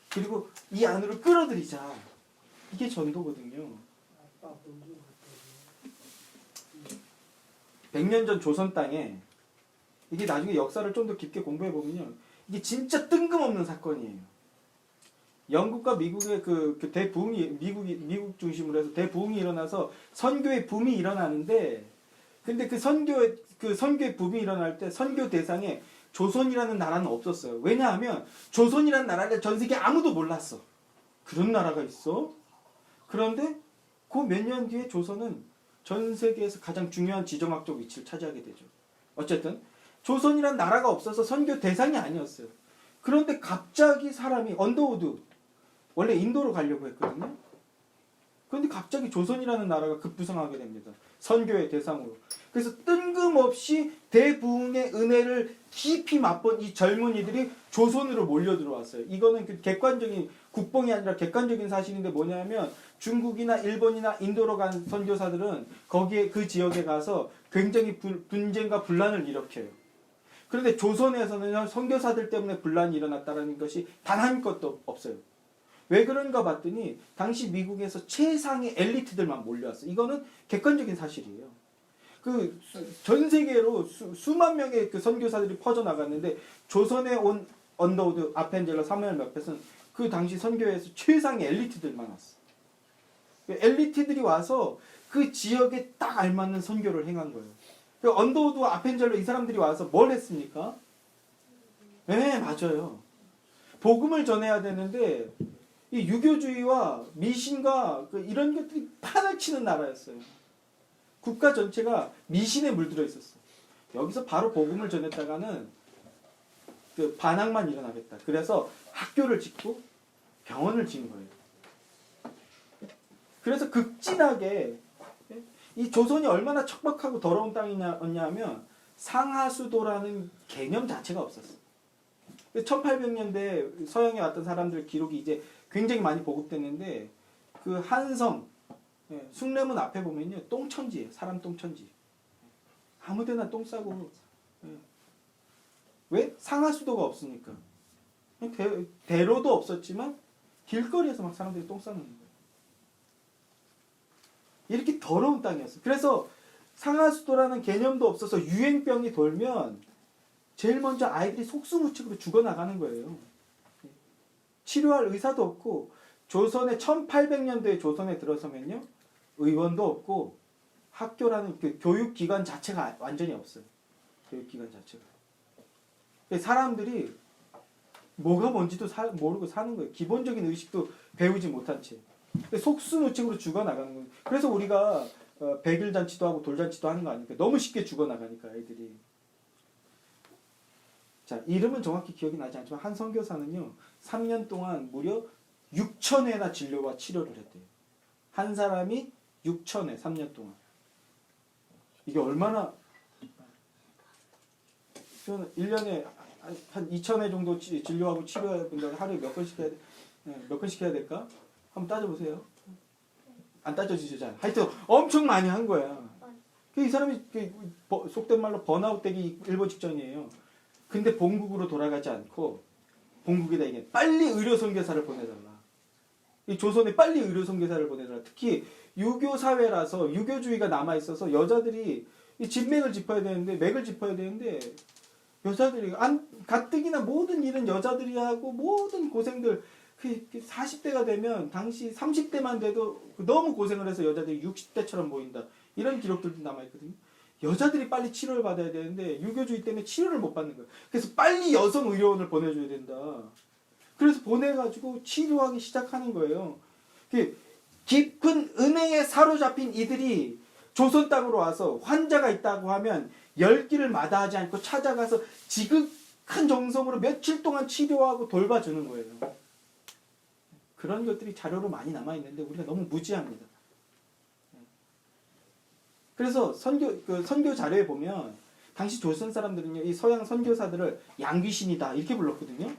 그리고 이 안으로 끌어들이자. 이게 전도거든요. 100년 전 조선 땅에, 이게 나중에 역사를 좀 더 깊게 공부해 보면요, 이게 진짜 뜬금없는 사건이에요. 영국과 미국의 그 대부흥이, 미국 중심으로 해서 대부흥이 일어나서 선교의 붐이 일어나는데, 근데 그 선교의 붐이 일어날 때 선교 대상에 조선이라는 나라는 없었어요. 왜냐하면 조선이라는 나라를 전 세계 아무도 몰랐어. 그런 나라가 있어? 그런데 그 몇 년 뒤에 조선은 전 세계에서 가장 중요한 지정학적 위치를 차지하게 되죠. 어쨌든 조선이란 나라가 없어서 선교 대상이 아니었어요. 그런데 갑자기 사람이, 언더우드, 원래 인도로 가려고 했거든요. 그런데 갑자기 조선이라는 나라가 급부상하게 됩니다. 선교의 대상으로. 그래서 뜬금없이 대부흥의 은혜를 깊이 맛본 이 젊은이들이 조선으로 몰려 들어왔어요. 이거는 그 객관적인, 국뽕이 아니라 객관적인 사실인데 뭐냐면, 중국이나 일본이나 인도로 간 선교사들은 거기에, 그 지역에 가서 굉장히 분쟁과 분란을 일으켜요. 그런데 조선에서는 선교사들 때문에 분란이 일어났다는 것이 단 한 것도 없어요. 왜 그런가 봤더니 당시 미국에서 최상의 엘리트들만 몰려왔어요. 이거는 객관적인 사실이에요. 그 전 세계로 수만 명의 그 선교사들이 퍼져나갔는데, 조선에 온 언더우드, 아펜젤러, 사무엘 몇펫은 그 당시 선교에서 최상의 엘리트들만 왔어. 엘리트들이 와서 그 지역에 딱 알맞는 선교를 행한 거예요. 그 언더우드와 아펜젤러, 이 사람들이 와서 뭘 했습니까? 네, 맞아요. 복음을 전해야 되는데 이 유교주의와 미신과 이런 것들이 판을 치는 나라였어요. 국가 전체가 미신에 물들어 있었어. 여기서 바로 복음을 전했다가는 그 반항만 일어나겠다. 그래서 학교를 짓고 병원을 지은 거예요. 그래서 극진하게, 이 조선이 얼마나 척박하고 더러운 땅이었냐면 상하수도라는 개념 자체가 없었어. 1800년대 서양에 왔던 사람들 기록이 이제 굉장히 많이 보급됐는데, 그 한성, 숭례문 앞에 보면요, 똥천지예요. 사람 똥천지. 아무데나 똥 싸고. 왜? 상하수도가 없으니까. 대로도 없었지만 길거리에서 막 사람들이 똥 싸는 거예요. 이렇게 더러운 땅이었어요. 그래서 상하수도라는 개념도 없어서 유행병이 돌면 제일 먼저 아이들이 속수무책으로 죽어나가는 거예요. 치료할 의사도 없고, 조선의 1800년도에 조선에 들어서면요, 의원도 없고 학교라는 그 교육기관 자체가 완전히 없어요. 교육기관 자체가. 사람들이 뭐가 뭔지도 모르고 사는 거예요. 기본적인 의식도 배우지 못한 채. 속수무책으로 죽어나가는 거예요. 그래서 우리가 백일잔치도 하고 돌잔치도 하는 거 아닙니까? 너무 쉽게 죽어나가니까 애들이. 자, 이름은 정확히 기억이 나지 않지만 한 선교사는요 3년 동안 무려 6,000회나 진료와 치료를 했대요. 한 사람이 6,000회 3년 동안. 이게 얼마나 1년에 한 2,000회 정도 진료하고 치료해 본다고 하루에 몇 건씩 해야 돼? 몇 건씩 해야 될까? 한번 따져보세요. 안 따져지죠, 잘. 하여튼 엄청 많이 한 거야. 이 사람이 속된 말로 번아웃 되기 일보 직전이에요. 근데 본국으로 돌아가지 않고 본국에다 이게 빨리 의료 선교사를 보내달라. 이 조선에 빨리 의료 선교사를 보내달라. 특히 유교 사회라서 유교주의가 남아 있어서 여자들이 이 진맥을 짚어야 되는데 맥을 짚어야 되는데 여자들이 가뜩이나 모든 일은 여자들이 하고 모든 고생들 40대가 되면 당시 30대만 돼도 너무 고생을 해서 여자들이 60대처럼 보인다. 이런 기록들도 남아있거든요. 여자들이 빨리 치료를 받아야 되는데 유교주의 때문에 치료를 못 받는 거예요. 그래서 빨리 여성 의료원을 보내줘야 된다. 그래서 보내가지고 치료하기 시작하는 거예요. 깊은 은혜에 사로잡힌 이들이 조선 땅으로 와서 환자가 있다고 하면 열 길을 마다하지 않고 찾아가서 지극한 정성으로 며칠 동안 치료하고 돌봐주는 거예요. 그런 것들이 자료로 많이 남아있는데 우리가 너무 무지합니다. 그래서 선교 자료에 보면 당시 조선 사람들은요, 이 서양 선교사들을 양귀신이다 이렇게 불렀거든요.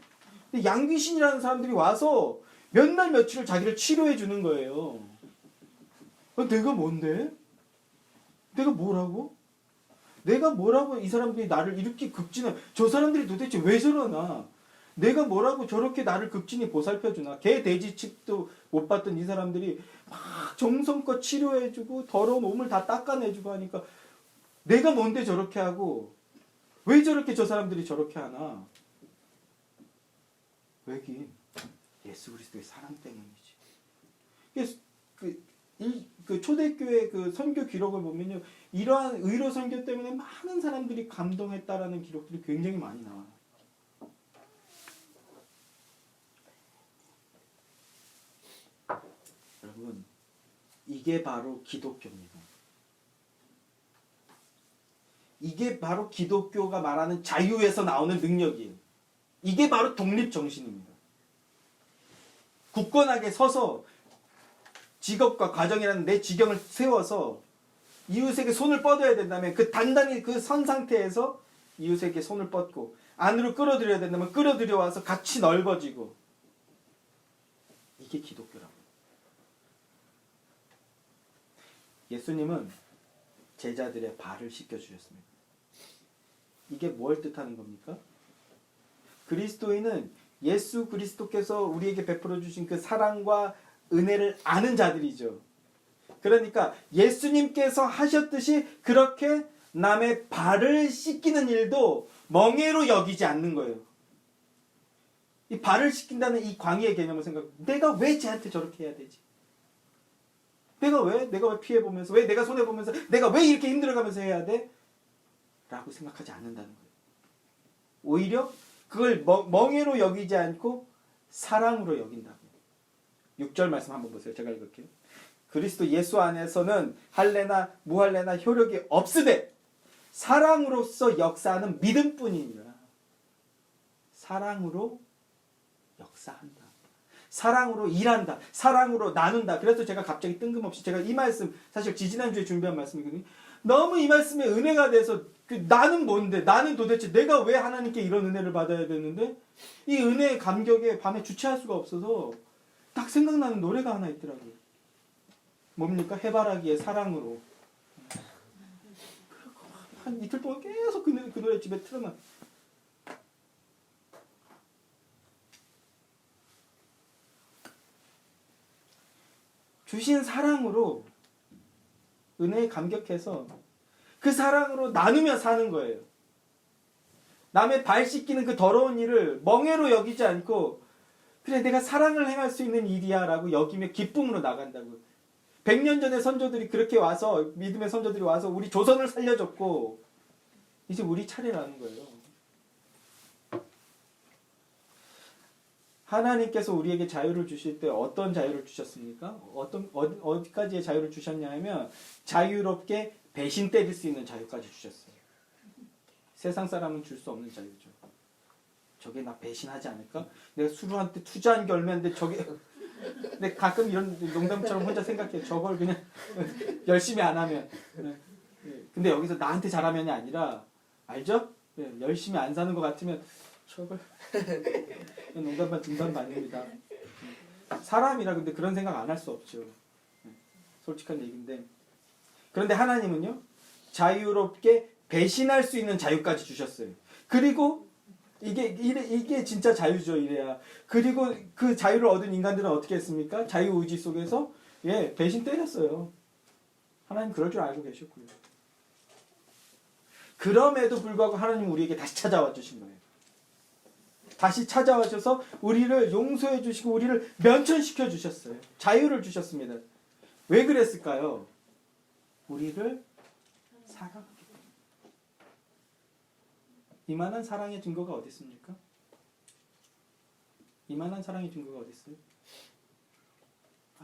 근데 양귀신이라는 사람들이 와서 몇 날 며칠을 자기를 치료해 주는 거예요. 내가 뭔데? 내가 뭐라고? 내가 뭐라고 이 사람들이 나를 이렇게 극진해? 저 사람들이 도대체 왜 저러나? 내가 뭐라고 저렇게 나를 극진히 보살펴주나? 개, 돼지 칩도 못 봤던 이 사람들이 막 정성껏 치료해주고 더러운 몸을 다 닦아내주고 하니까 내가 뭔데 저렇게 하고 왜 저렇게 저 사람들이 저렇게 하나? 왜긴 예수 그리스도의 사랑 때문이지. 그 초대교회 그 선교 기록을 보면요, 이러한 의로 선교 때문에 많은 사람들이 감동했다라는 기록들이 굉장히 많이 나와요. 여러분, 이게 바로 기독교입니다. 이게 바로 기독교가 말하는 자유에서 나오는 능력이에요. 이게 바로 독립정신입니다. 굳건하게 서서 직업과 가정이라는 내 지경을 세워서 이웃에게 손을 뻗어야 된다면 그 단단히 그 선 상태에서 이웃에게 손을 뻗고 안으로 끌어들여야 된다면 끌어들여와서 같이 넓어지고, 이게 기독교라고. 예수님은 제자들의 발을 씻겨주셨습니다. 이게 뭘 뜻하는 겁니까? 그리스도인은 예수 그리스도께서 우리에게 베풀어 주신 그 사랑과 은혜를 아는 자들이죠. 그러니까 예수님께서 하셨듯이 그렇게 남의 발을 씻기는 일도 멍해로 여기지 않는 거예요. 이 발을 씻긴다는 이 광의의 개념을 생각해. 내가 왜 쟤한테 저렇게 해야 되지? 내가 왜 피해보면서, 왜 내가 손해보면서, 내가 왜 이렇게 힘들어가면서 해야 돼? 라고 생각하지 않는다는 거예요. 오히려 그걸 멍해로 여기지 않고 사랑으로 여긴다고요. 6절 말씀 한번 보세요. 제가 읽을게요. 그리스도 예수 안에서는 할례나 무할례나 효력이 없으되 사랑으로서 역사하는 믿음뿐이니라. 사랑으로 역사한다. 사랑으로 일한다. 사랑으로 나눈다. 그래서 제가 갑자기 뜬금없이 제가 이 말씀 사실 지지난주에 준비한 말씀이거든요. 너무 이 말씀에 은혜가 돼서 나는 뭔데? 나는 도대체 내가 왜 하나님께 이런 은혜를 받아야 되는데 이 은혜의 감격에 밤에 주체할 수가 없어서 딱 생각나는 노래가 하나 있더라고요. 뭡니까? 해바라기의 사랑으로. 한 이틀 동안 계속 그 노래 집에 틀어놔. 주신 사랑으로 은혜에 감격해서 그 사랑으로 나누며 사는 거예요. 남의 발 씻기는 그 더러운 일을 멍해로 여기지 않고 그래 내가 사랑을 행할 수 있는 일이야 라고 여기며 기쁨으로 나간다고. 100년 전에 선조들이 그렇게 와서 믿음의 선조들이 와서 우리 조선을 살려줬고 이제 우리 차례라는 거예요. 하나님께서 우리에게 자유를 주실 때 어떤 자유를 주셨습니까? 어디까지의 자유를 주셨냐 하면 자유롭게 배신 때릴 수 있는 자유까지 주셨어요. 세상 사람은 줄 수 없는 자유죠. 저게 나 배신하지 않을까? 내가 수루한테 투자한 게 얼마인데 저게 근데 가끔 이런 농담처럼 혼자 생각해. 저걸 그냥 열심히 안 하면. 근데 여기서 나한테 잘하면이 아니라 알죠? 열심히 안 사는 것 같으면 저걸 농담반 등담반 아닙니다. 사람이라 근데 그런 생각 안 할 수 없죠. 솔직한 얘기인데. 그런데 하나님은요. 자유롭게 배신할 수 있는 자유까지 주셨어요. 그리고 이게 진짜 자유죠. 이래야. 그리고 그 자유를 얻은 인간들은 어떻게 했습니까? 자유의지 속에서 배신 때렸어요. 하나님 그럴 줄 알고 계셨고요. 그럼에도 불구하고 하나님 우리에게 다시 찾아와 주신 거예요. 다시 찾아와셔서 우리를 용서해 주시고 우리를 면천시켜 주셨어요. 자유를 주셨습니다. 왜 그랬을까요? 우리를 사랑하기 때문에. 이만한 사랑의 증거가 어디 있습니까? 이만한 사랑의 증거가 어디 있어요?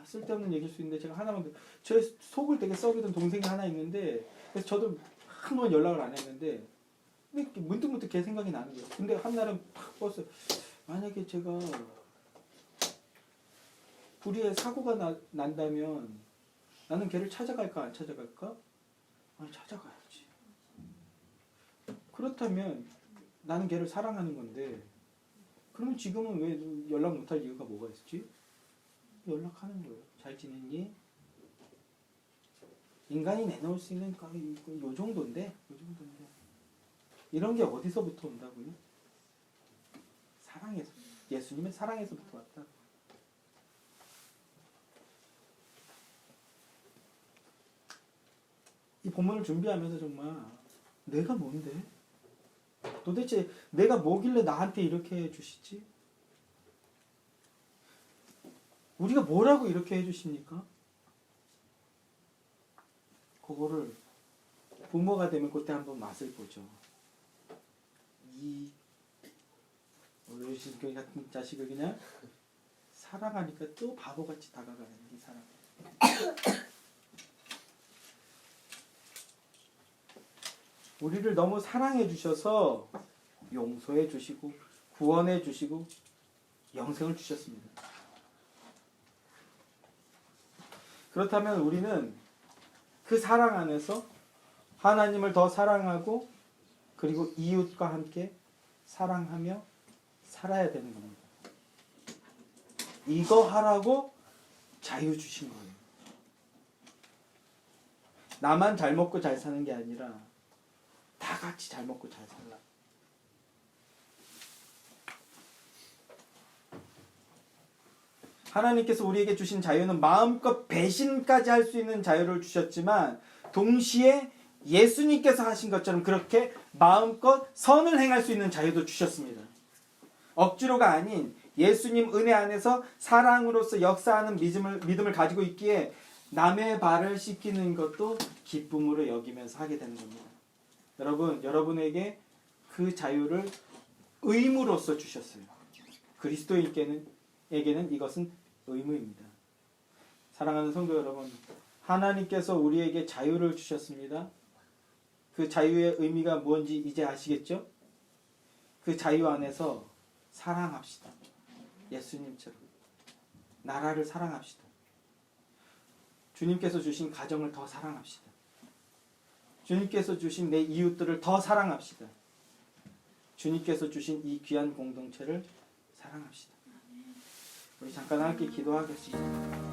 쓸데없는 얘기일 수 있는데 제가 하나만 제 속을 되게 썩이던 동생이 하나 있는데 그래서 저도 한번 연락을 안 했는데 근데 문득문득 걔 생각이 나는 거예요. 근데 한날은 팍 버스 만약에 제가 불의의 사고가 난다면 나는 걔를 찾아갈까 안 찾아갈까? 아니 찾아가야지. 그렇다면 나는 걔를 사랑하는 건데 그러면 지금은 왜 연락 못할 이유가 뭐가 있지? 연락하는 거예요. 잘 지냈니? 인간이 내놓을 수 있는 요 정도인데 이런 게 어디서부터 온다고요? 사랑에서. 예수님의 사랑에서부터 왔다. 이 본문을 준비하면서 정말 내가 뭔데? 도대체 내가 뭐길래 나한테 이렇게 해주시지? 우리가 뭐라고 이렇게 해주십니까? 그거를 부모가 되면 그때 한번 맛을 보죠. 이 어르신 같은 자식을 그냥 사랑하니까 또 바보같이 다가가는 이 사람. 우리를 너무 사랑해 주셔서 용서해 주시고 구원해 주시고 영생을 주셨습니다. 그렇다면 우리는 그 사랑 안에서 하나님을 더 사랑하고 그리고 이웃과 함께 사랑하며 살아야 되는 겁니다. 이거 하라고 자유 주신 거예요. 나만 잘 먹고 잘 사는 게 아니라 다 같이 잘 먹고 잘 살라. 하나님께서 우리에게 주신 자유는 마음껏 배신까지 할 수 있는 자유를 주셨지만 동시에 예수님께서 하신 것처럼 그렇게 마음껏 선을 행할 수 있는 자유도 주셨습니다. 억지로가 아닌 예수님 은혜 안에서 사랑으로서 역사하는 믿음을 가지고 있기에 남의 발을 씻기는 것도 기쁨으로 여기면서 하게 되는 겁니다. 여러분에게 그 자유를 의무로서 주셨어요. 그리스도인에게는 이것은 의무입니다. 사랑하는 성도 여러분, 하나님께서 우리에게 자유를 주셨습니다. 그 자유의 의미가 뭔지 이제 아시겠죠? 그 자유 안에서 사랑합시다. 예수님처럼 나라를 사랑합시다. 주님께서 주신 가정을 더 사랑합시다. 주님께서 주신 내 이웃들을 더 사랑합시다. 주님께서 주신 이 귀한 공동체를 사랑합시다. 우리 잠깐 함께 기도하겠습니다.